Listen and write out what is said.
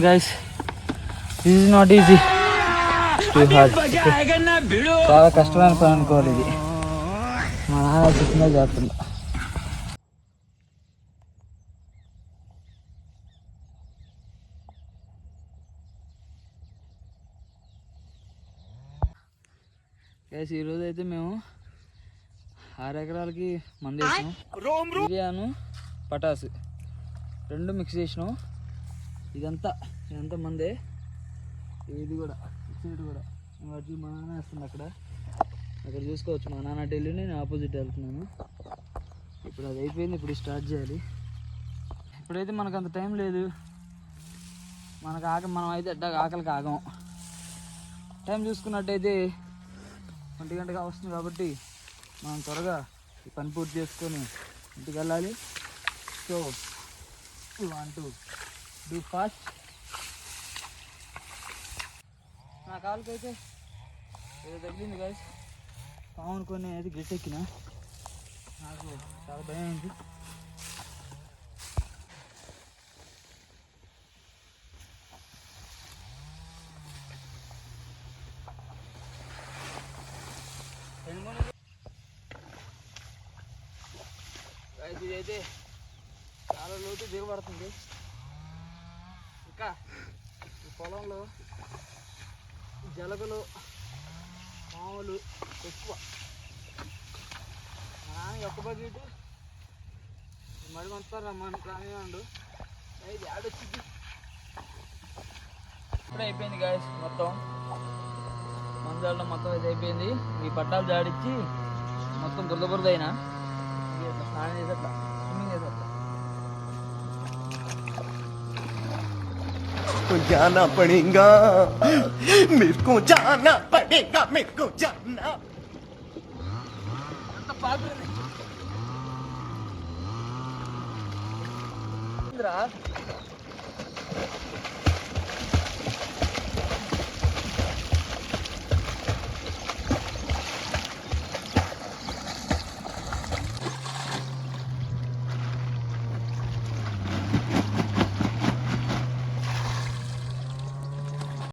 Guys this is not easy, too hard. చాలా కష్టమైన పని అనుకోవాలి ఇది. మా నాన్న చిన్న చేస్తుంది. గైస్ ఈరోజు అయితే మేము 6 ఎకరాలకి మందు వేసినాం. యూరియాను పటాసు 2 మిక్స్ చేసినాం. ఇదంతా మందే. ఇది కూడా సైడ్ కూడా వాటికి మా నాన్న వేస్తుంది. అక్కడ చూసుకోవచ్చు మా నాన్న ఢిల్లీ, నేను ఆపోజిట్ వెళ్తున్నాను. ఇప్పుడు అది అయిపోయింది, ఇప్పుడు స్టార్ట్ చేయాలి. ఇప్పుడైతే మనకు అంత టైం లేదు. మనం అయితే ఆకలికి ఆగం. టైం చూసుకున్నట్టయితే 1 గంటగా వస్తుంది కాబట్టి మనం త్వరగా ఈ పని పూర్తి చేసుకొని ఇంటికి వెళ్ళాలి. So you want to do fast. నా కాలుకైతే ఏదో తగిలింది గాయస్. పాము అనుకొని అయితే గట్టెక్కిన, నాకు చాలా భయం ఉంది. ఇది అయితే చాలా లోతు దిగబడుతుంది. ఇంకా ఈ పొలంలో జలగలు, పాములు ఎక్కువ. మా నాన్న ఒక్క బకెట్ మరి మొత్తం రమ్మని ప్రాణి ఉండు. ఇది ఆడొచ్చింది. ఇప్పుడే అయిపోయింది గాయస్, మొత్తం మందాల్లో మొత్తం ఇది అయిపోయింది. ఈ పట్టాలు జాడిచ్చి మొత్తం బురదైనా స్నానం చేసేట్లా, స్విమ్మింగ్ చేసేట్లా. जाना पड़ेगा मेरे को, जाना पड़ेगा मेरे को, जाना. ఇంద్రా